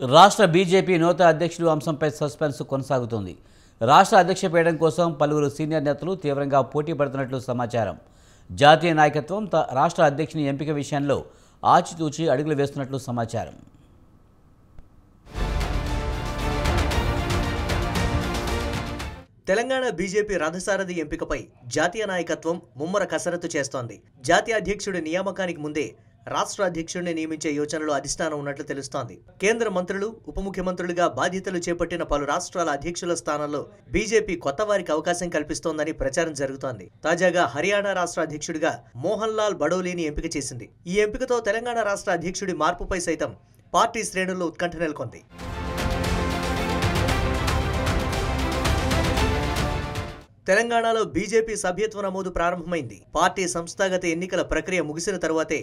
రాష్ట్ర బీజేపీ నూతన అధ్యక్షుడు అంశంపై సస్పెన్స్ కొనసాగుతోంది. రాష్ట్ర అధ్యక్ష పీఠం కోసం పలువురు సీనియర్ నేతలు తీవ్రంగా పోటీ పడుతున్నట్లు సమాచారం. జాతీయ నాయకత్వం రాష్ట్ర అధ్యక్షుని ఎంపిక విషయంలో ఆచితూచి అడుగులు వేస్తున్నట్లు సమాచారం. తెలంగాణ బీజేపీ రథసారథి ఎంపికపై జాతీయ నాయకత్వం ముమ్మర కసరత్తు చేస్తోంది. జాతీయ అధ్యక్షుడి నియామకానికి ముందే రాష్ట్ర అధ్యక్షుడిని నియమించే యోచనలో అధిష్టానం ఉన్నట్లు తెలుస్తోంది. కేంద్ర మంత్రులు, ఉప ముఖ్యమంత్రులుగా బాధ్యతలు చేపట్టిన పలు రాష్ట్రాల అధ్యక్షుల స్థానంలో బీజేపీ కొత్త వారికి అవకాశం కల్పిస్తోందని ప్రచారం జరుగుతోంది. తాజాగా హర్యానా రాష్ట్ర అధ్యక్షుడిగా మోహన్ లాల్ బడౌలీని ఎంపిక చేసింది. ఈ ఎంపికతో తెలంగాణ రాష్ట్ర అధ్యక్షుడి మార్పుపై సైతం పార్టీ శ్రేణుల్లో ఉత్కంఠ నెలకొంది. తెలంగాణలో బీజేపీ సభ్యత్వ నమోదు ప్రారంభమైంది. పార్టీ సంస్థాగత ఎన్నికల ప్రక్రియ ముగిసిన తరువాతే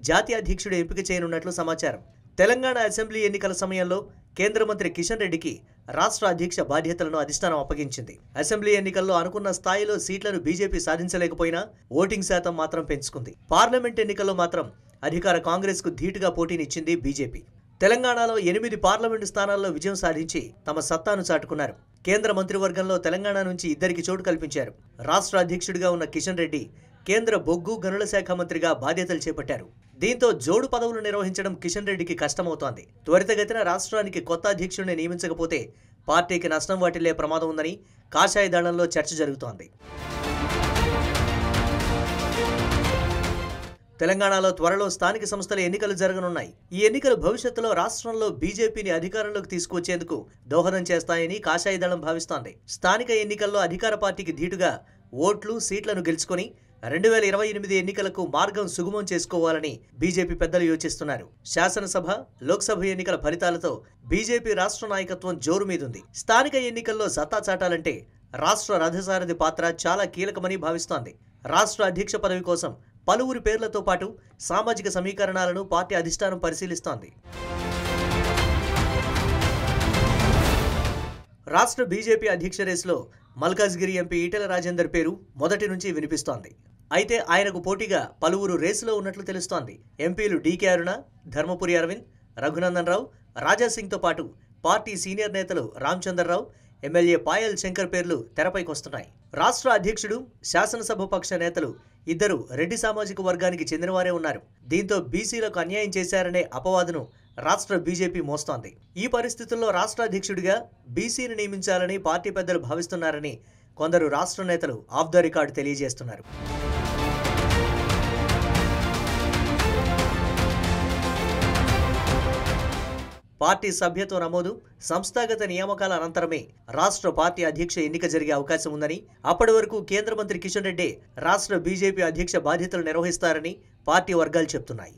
జాతీయ అధ్యక్షుడు ఎంపిక చేయనున్నట్లు సమాచారం. తెలంగాణ అసెంబ్లీ ఎన్నికల సమయంలో కేంద్ర మంత్రి కిషన్ రెడ్డికి రాష్ట్ర అధ్యక్ష బాధ్యతలను అధిష్టానం అప్పగించింది. అసెంబ్లీ ఎన్నికల్లో అనుకున్న స్థాయిలో సీట్లను బీజేపీ సాధించలేకపోయినా ఓటింగ్ శాతం మాత్రం పెంచుకుంది. పార్లమెంట్ ఎన్నికల్లో మాత్రం అధికార కాంగ్రెస్కు ధీటుగా పోటీనిచ్చింది బీజేపీ. తెలంగాణలో 8 పార్లమెంటు స్థానాల్లో విజయం సాధించి తమ సత్తాను చాటుకున్నారు. కేంద్ర మంత్రివర్గంలో తెలంగాణ నుంచి 2కి చోటు కల్పించారు. రాష్ట్ర అధ్యక్షుడిగా ఉన్న కిషన్ రెడ్డి కేంద్ర బొగ్గు గనుల శాఖ మంత్రిగా బాధ్యతలు చేపట్టారు. దీంతో జోడు పదవులు నిర్వహించడం కిషన్ రెడ్డికి కష్టమవుతోంది. త్వరితగతిన రాష్ట్రానికి కొత్త అధ్యక్షుడిని నియమించకపోతే పార్టీకి నష్టం వాటిల్లే ప్రమాదం ఉందని కాషాయ దళంలో చర్చ జరుగుతోంది. తెలంగాణలో త్వరలో స్థానిక సంస్థల ఎన్నికలు జరగనున్నాయి. ఈ ఎన్నికలు భవిష్యత్తులో రాష్ట్రంలో బీజేపీని అధికారంలోకి తీసుకువచ్చేందుకు దోహదం చేస్తాయని కాషాయ దళం భావిస్తోంది. స్థానిక ఎన్నికల్లో అధికార పార్టీకి ధీటుగా ఓట్లు, సీట్లను గెలుచుకొని 2028 ఎన్నికలకు మార్గం సుగమం చేసుకోవాలని బీజేపీ పెద్దలు యోచిస్తున్నారు. శాసనసభ, లోక్సభ ఎన్నికల ఫలితాలతో బీజేపీ రాష్ట్ర నాయకత్వం జోరు మీదుంది. స్థానిక ఎన్నికల్లో సత్తా చాటాలంటే రాష్ట్ర రథసారథి పాత్ర చాలా కీలకమని భావిస్తోంది. రాష్ట్ర అధ్యక్ష పదవి కోసం పలువురి పేర్లతో పాటు సామాజిక సమీకరణాలను పార్టీ అధిష్టానం పరిశీలిస్తోంది. రాష్ట్ర బీజేపీ అధ్యక్ష రేసులో మల్కాజ్గిరి ఎంపీ ఈటెల రాజేందర్ పేరు మొదటి నుంచి వినిపిస్తోంది. అయితే ఆయనకు పోటీగా పలువురు రేసులో ఉన్నట్లు తెలుస్తోంది. ఎంపీలు డీకే అరుణ, ధర్మపురి అరవింద్, రఘునందన్ రావు, రాజాసింగ్తో పాటు పార్టీ సీనియర్ నేతలు రామచంద్రరావు, ఎమ్మెల్యే పాయల్ శంకర్ పేర్లు తెరపైకొస్తున్నాయి. రాష్ట్ర అధ్యక్షుడు, శాసనసభ పక్ష నేతలు ఇద్దరు రెడ్డి సామాజిక వర్గానికి చెందినవారే ఉన్నారు. దీంతో బీసీలకు అన్యాయం చేశారనే అపవాదును రాష్ట్ర బీజేపీ మోస్తోంది. ఈ పరిస్థితుల్లో రాష్ట్ర అధ్యక్షుడిగా బీసీని నియమించాలని పార్టీ పెద్దలు భావిస్తున్నారని కొందరు రాష్ట్ర నేతలు ఆఫ్ ద రికార్డు తెలియజేస్తున్నారు. పార్టీ సభ్యత్వ నమోదు, సంస్థాగత నియామకాల అనంతరమే రాష్ట్ర పార్టీ అధ్యక్ష ఎన్నిక జరిగే అవకాశం ఉందని, అప్పటి వరకు కేంద్ర మంత్రి కిషన్ రెడ్డి రాష్ట్ర బీజేపీ అధ్యక్ష బాధ్యతలు నిర్వహిస్తారని పార్టీ వర్గాలు చెబుతున్నాయి.